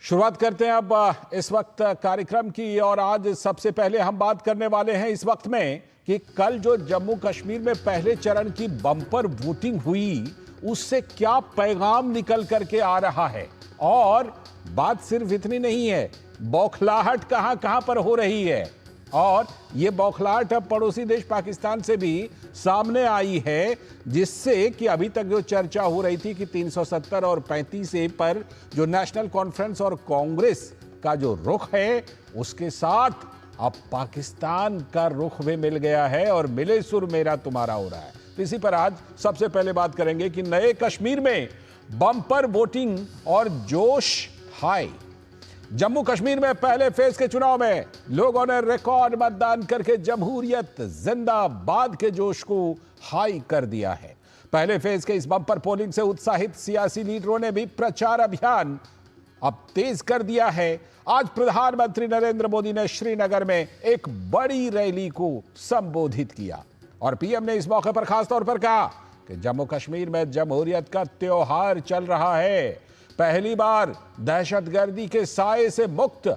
शुरुआत करते हैं अब इस वक्त कार्यक्रम की। और आज सबसे पहले हम बात करने वाले हैं इस वक्त में कि कल जो जम्मू कश्मीर में पहले चरण की बम्पर वोटिंग हुई उससे क्या पैगाम निकल करके आ रहा है। और बात सिर्फ इतनी नहीं है, बौखलाहट कहां कहां पर हो रही है। और ये बौखलाहट अब पड़ोसी देश पाकिस्तान से भी सामने आई है, जिससे कि अभी तक जो चर्चा हो रही थी कि 370 और 35A पर जो नेशनल कॉन्फ्रेंस और कांग्रेस का जो रुख है उसके साथ अब पाकिस्तान का रुख भी मिल गया है और मिले सुर मेरा तुम्हारा हो रहा है। तो इसी पर आज सबसे पहले बात करेंगे कि नए कश्मीर में बम्पर वोटिंग और जोश हाई। जम्मू कश्मीर में पहले फेज के चुनाव में लोगों ने रिकॉर्ड मतदान करके जमहूरियत जिंदाबाद के जोश को हाई कर दिया है। पहले फेज के इस बम्पर पोलिंग से उत्साहित सियासी लीडरों ने भी प्रचार अभियान अब तेज कर दिया है। आज प्रधानमंत्री नरेंद्र मोदी ने श्रीनगर में एक बड़ी रैली को संबोधित किया और पीएम ने इस मौके पर खासतौर पर कहा कि जम्मू कश्मीर में जमहूरियत का त्योहार चल रहा है। पहली बार दहशतगर्दी के साए से मुक्त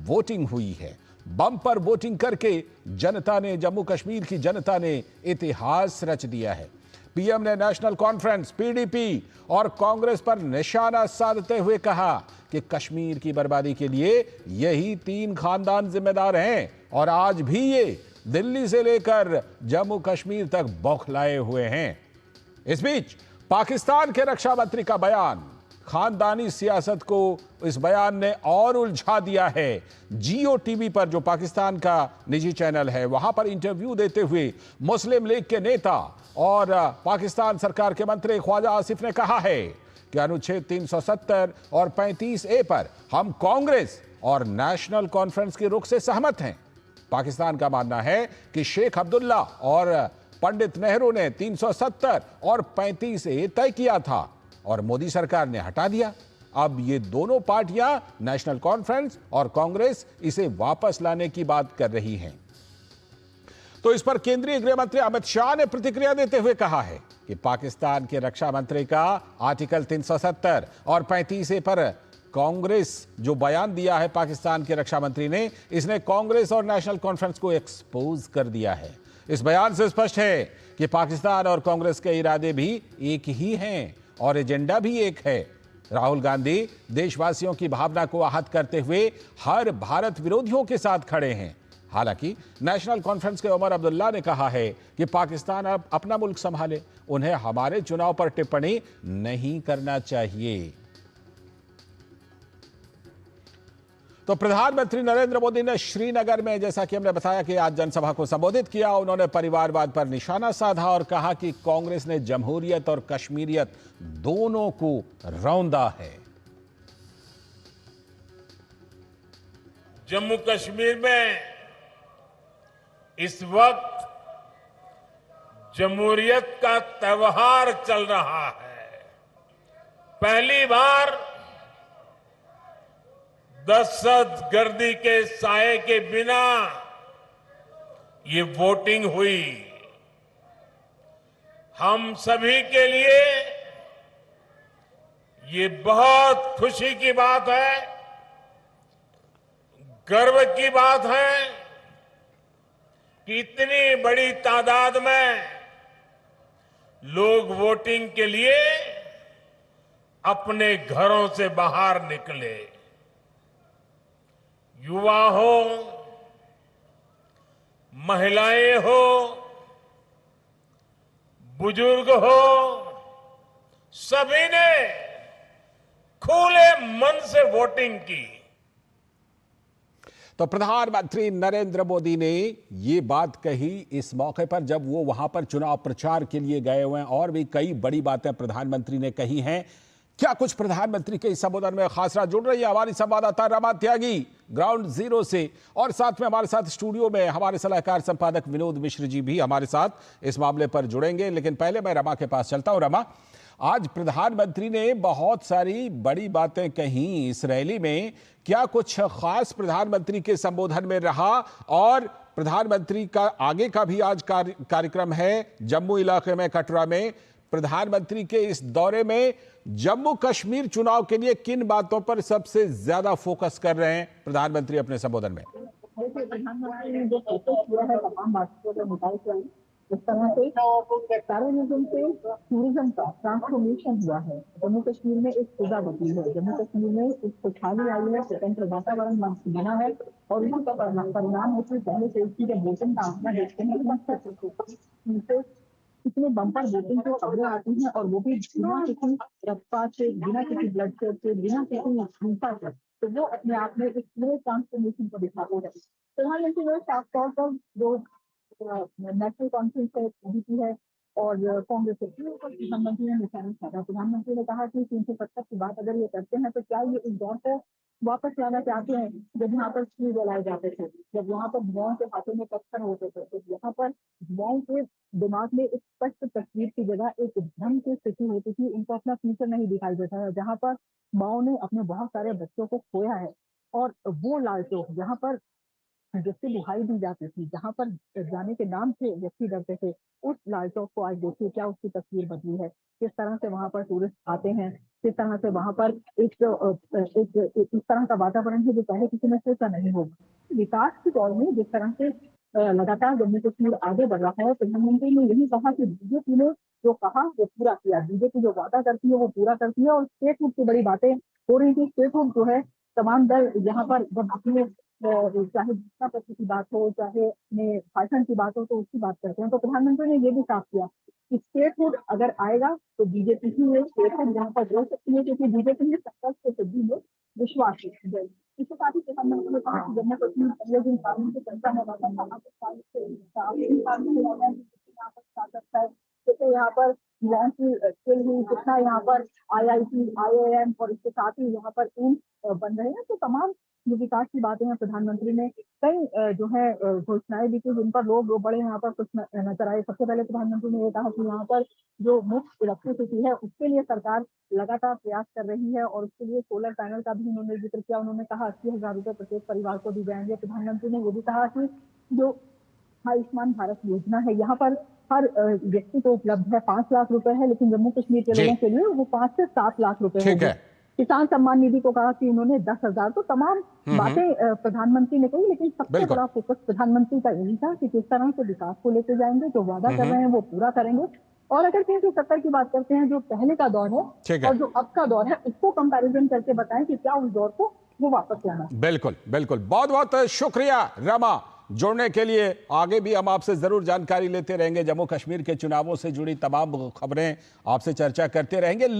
वोटिंग हुई है। बम्पर वोटिंग करके जनता ने, जम्मू कश्मीर की जनता ने इतिहास रच दिया है। पीएम ने नेशनल कॉन्फ्रेंस, पीडीपी और कांग्रेस पर निशाना साधते हुए कहा कि कश्मीर की बर्बादी के लिए यही तीन खानदान जिम्मेदार हैं और आज भी ये दिल्ली से लेकर जम्मू कश्मीर तक बौखलाए हुए हैं। इस बीच पाकिस्तान के रक्षा मंत्री का बयान, खानदानी सियासत को इस बयान ने और उलझा दिया है। जियो टीवी पर, जो पाकिस्तान का निजी चैनल है, वहां पर इंटरव्यू देते हुए मुस्लिम लीग के नेता और पाकिस्तान सरकार के मंत्री ख्वाजा आसिफ ने कहा है कि अनुच्छेद 370 और 35A पर हम कांग्रेस और नेशनल कॉन्फ्रेंस के रुख से सहमत हैं। पाकिस्तान का मानना है कि शेख अब्दुल्ला और पंडित नेहरू ने 370 और 35A तय किया था और मोदी सरकार ने हटा दिया। अब ये दोनों पार्टियां, नेशनल कॉन्फ्रेंस और कांग्रेस, इसे वापस लाने की बात कर रही हैं। तो इस पर केंद्रीय गृह मंत्री अमित शाह ने प्रतिक्रिया देते हुए कहा है कि पाकिस्तान के रक्षा मंत्री का आर्टिकल 370 और 35A पर कांग्रेस जो बयान दिया है पाकिस्तान के रक्षा मंत्री ने, इसने कांग्रेस और नेशनल कॉन्फ्रेंस को एक्सपोज कर दिया है। इस बयान से स्पष्ट है कि पाकिस्तान और कांग्रेस के इरादे भी एक ही हैं और एजेंडा भी एक है। राहुल गांधी देशवासियों की भावना को आहत करते हुए हर भारत विरोधियों के साथ खड़े हैं। हालांकि नेशनल कॉन्फ्रेंस के उमर अब्दुल्ला ने कहा है कि पाकिस्तान अब अपना मुल्क संभाले, उन्हें हमारे चुनाव पर टिप्पणी नहीं करना चाहिए। तो प्रधानमंत्री नरेंद्र मोदी ने श्रीनगर में, जैसा कि हमने बताया, कि आज जनसभा को संबोधित किया। उन्होंने परिवारवाद पर निशाना साधा और कहा कि कांग्रेस ने जमहूरियत और कश्मीरियत दोनों को रौंदा है। जम्मू कश्मीर में इस वक्त जमहूरियत का त्योहार चल रहा है। पहली बार दहशतगर्दी के साए के बिना ये वोटिंग हुई। हम सभी के लिए ये बहुत खुशी की बात है, गर्व की बात है कि इतनी बड़ी तादाद में लोग वोटिंग के लिए अपने घरों से बाहर निकले। युवा हो, महिलाएं हो, बुजुर्ग हो, सभी ने खुले मन से वोटिंग की। तो प्रधानमंत्री नरेंद्र मोदी ने ये बात कही इस मौके पर जब वो वहां पर चुनाव प्रचार के लिए गए हुए हैं। और भी कई बड़ी बातें प्रधानमंत्री ने कही हैं। क्या कुछ प्रधानमंत्री के इस संबोधन में खास रात जुड़ रही है हमारी संवाददाता रमा त्यागी ग्राउंड जीरो से, और साथ में हमारे साथ स्टूडियो में हमारे सलाहकार संपादक विनोद मिश्र जी भी हमारे साथ इस मामले पर जुड़ेंगे। लेकिन पहले मैं रमा के पास चलता हूं। रमा, आज प्रधानमंत्री ने बहुत सारी बड़ी बातें कही इस रैली में। क्या कुछ खास प्रधानमंत्री के संबोधन में रहा? और प्रधानमंत्री का आगे का भी आज कार्यक्रम है जम्मू इलाके में, कटरा में। प्रधानमंत्री के इस दौरे में जम्मू कश्मीर चुनाव के लिए किन बातों पर सबसे ज्यादा फोकस कर रहे हैं प्रधानमंत्री अपने संबोधन में? देखिए, प्रधानमंत्री ने जो फोकस किया है तमाम बातों पर मुताबिक है, इस तरह से टूरिज्म से टूरिज्म का ट्रांसफॉर्मेशन हुआ है। जम्मू कश्मीर में एक खुदा बची है, जम्मू कश्मीर में एक खुशहाली आई है, स्वतंत्र वातावरण बना है और उसी का परिणाम है कि पहले से इसकी जब वोटिंग का आंकड़ा देखते हैं कितने बम्पर वोटिंग की खबरें आती हैं और वो भी बिना किसी रफ्तार से, बिना किसी ब्लड शेयर से, बिना किसी हिंसा से, तो वो अपने आप में एक पूरे ट्रांसफॉर्मेशन को दिखाते हैं। प्रधानमंत्री ने साफ तौर पर जो नेशनल कॉन्फ्रेंस है बीजेपी है और कांग्रेस है, प्रधानमंत्री ने निशाना साधा। प्रधानमंत्री ने कहा कि 370 की बात अगर ये करते हैं तो क्या ये इस दौर को वापस लाना चाहते हैं जब यहाँ पर स्कूल जलाए जाते थे, जब यहाँ पर युवाओं के हाथों में पत्थर होते थे, तो यहाँ पर युवाओं के दिमाग में एक स्पष्ट तस्वीर की जगह एक भ्रम की स्थिति होती थी, उनको अपना फ्यूचर नहीं दिखाई देता है। जहाँ पर माओ ने अपने बहुत सारे बच्चों को खोया है और वो लाल चौक जहाँ पर जिससे दुहाई दी जाती थी, जहाँ पर जाने के नाम से व्यक्ति डरते थे, उस लाल चौक को आज देखिए क्या उसकी तस्वीर बदली है। किस तरह से वहां पर टूरिस्ट आते हैं, किस तरह से वहां पर एक इस तरह का वातावरण है जो पहले किसी ने सोचा नहीं होगा। विकास के दौर में जिस तरह से लगातार जम्मू कश्मीर आगे बढ़ रहा है, प्रधानमंत्री ने यही कहा कि बीजेपी ने जो कहा वो पूरा किया, बीजेपी जो वादा करती है वो पूरा करती है और स्टेट हुड की बड़ी बातें हो रही थी। स्टेट हुड जो है तमाम दल यहाँ पर जब अपने चाहे घोषणा पत्र की बात हो, चाहे अपने भाषण की बात हो, तो उसकी बात करते हैं। तो प्रधानमंत्री ने ये भी साफ किया कि स्टेटहुड अगर आएगा तो बीजेपी ही है स्टेटहुड यहाँ पर हो सकती है, क्योंकि बीजेपी ने सत्ता से सिद्धि में विश्वास है। इसके साथ ही प्रधानमंत्री ने कहा कि जम्मू कश्मीर पहले दिन कानून की चर्चा में आता था, जैसे यहाँ पर युवाओं की स्किल हुई, कितना यहाँ पर IIT, IIM और इसके साथ ही यहाँ पर एम्स बन रहे हैं। तो तमाम जो विकास की बातें हैं, प्रधानमंत्री ने कई जो है घोषणाएं दी थी जिन पर लोग बड़े यहाँ पर कुछ नजर आए। सबसे पहले प्रधानमंत्री ने ये कहा कि यहाँ पर जो मुफ्त इलेक्ट्रिसिटी है उसके लिए सरकार लगातार प्रयास कर रही है और उसके लिए सोलर पैनल का भी उन्होंने जिक्र किया। उन्होंने कहा 80,000 रुपए प्रत्येक परिवार को दी जाएंगे। प्रधानमंत्री ने ये भी कहा कि जो आयुष्मान भारत योजना है यहाँ पर हर व्यक्ति को उपलब्ध है, 5 लाख रुपए है, लेकिन जम्मू कश्मीर के लोगों के लिए वो 5 से 7 लाख रुपए है। किसान सम्मान निधि को कहा कि उन्होंने 10,000। तो तमाम बातें प्रधानमंत्री ने कही, लेकिन सबसे बड़ा फोकस प्रधानमंत्री का यही था कि किस तरह से विकास को लेकर जाएंगे, जो वादा कर रहे हैं वो पूरा करेंगे। और अगर 370 की बात करते हैं, जो पहले का दौर है और जो अब का दौर है, उसको कंपैरिजन करके बताएं कि क्या उस दौर को वो वापस लाना। बिल्कुल बिल्कुल, बहुत बहुत शुक्रिया रमा जोड़ने के लिए। आगे भी हम आपसे जरूर जानकारी लेते रहेंगे, जम्मू कश्मीर के चुनावों से जुड़ी तमाम खबरें आपसे चर्चा करते रहेंगे। लेकिन